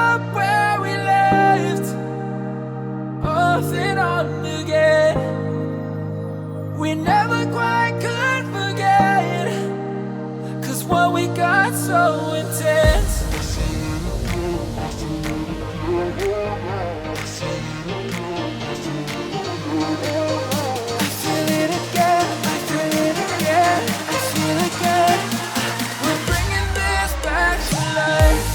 up where we left, off and on again. We never quite could forget, 'cause what we got so intense. I feel it again, I feel it again, I feel it again. We're bringing this back to life.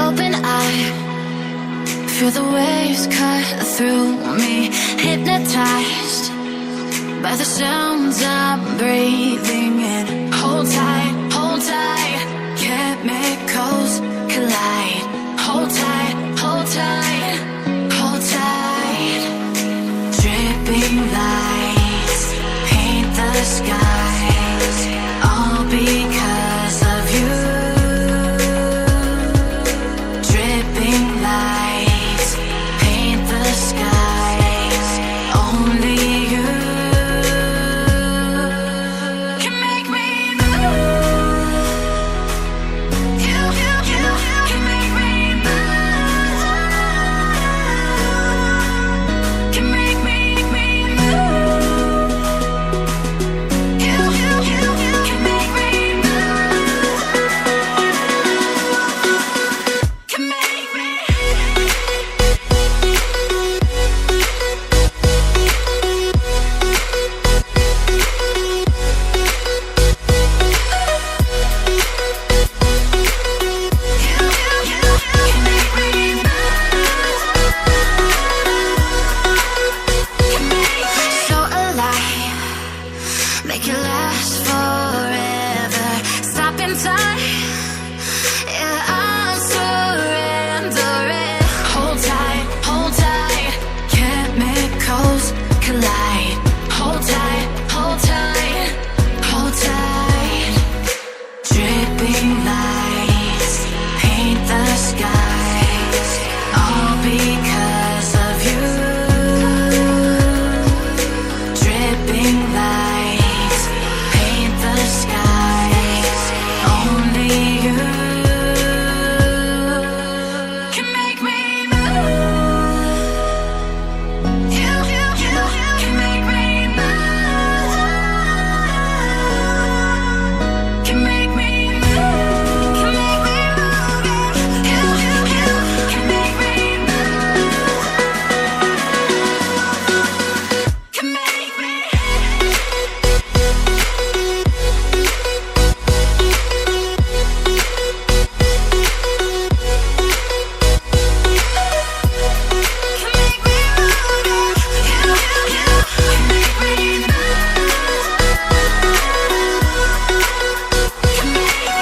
Open eye, feel the waves cut through me, hypnotized by the sounds I'm breathing in. Hold tight, chemicals collide. Hold tight, hold tight, hold tight. Dripping lights paint the skies, all because of you. Dripping lights paint the skies, only you can make me move. You can make me move. Can make me move. You can make me move. Can make me. So alive, make it last forever. Stop in time, yeah, I'm surrendering. Hold tight, chemicals collide. Hold tight, hold tight, hold tight. Dripping lights paint the skies, all because of you. Dripping lights paint the skies, only you can make me move. You can make me move. Can make me move. Can make me move. You can make me move. Can make me. Can make me move. You can make me move. Can make me.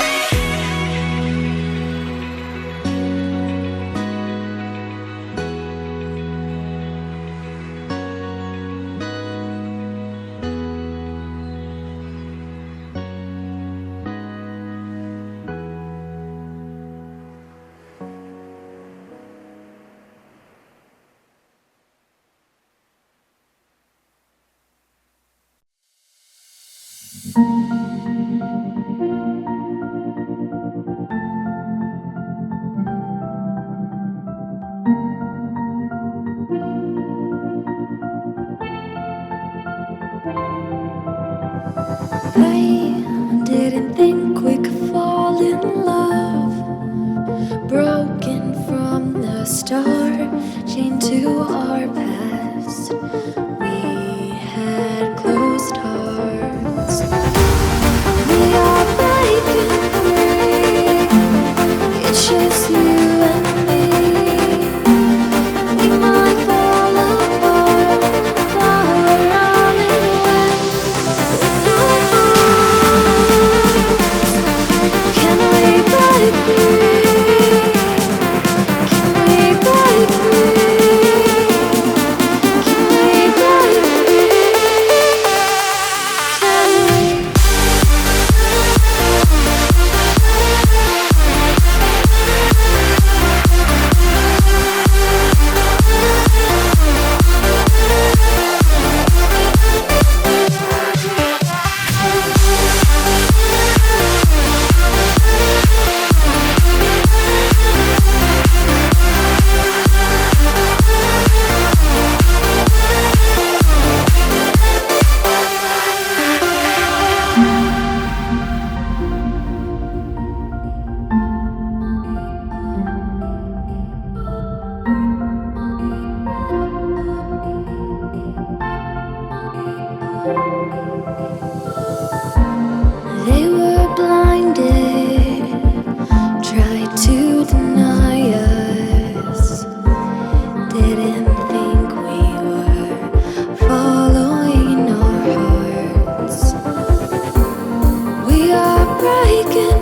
I didn't think star chained to our past. We had closed hearts. We are breaking free. It's just you and me. We might fall apart, but we're running away with our hearts. Can we break free? Can we break free? Can we break free? Can we? They were blinded, tried to deny us. Didn't think we were following our hearts. We are breaking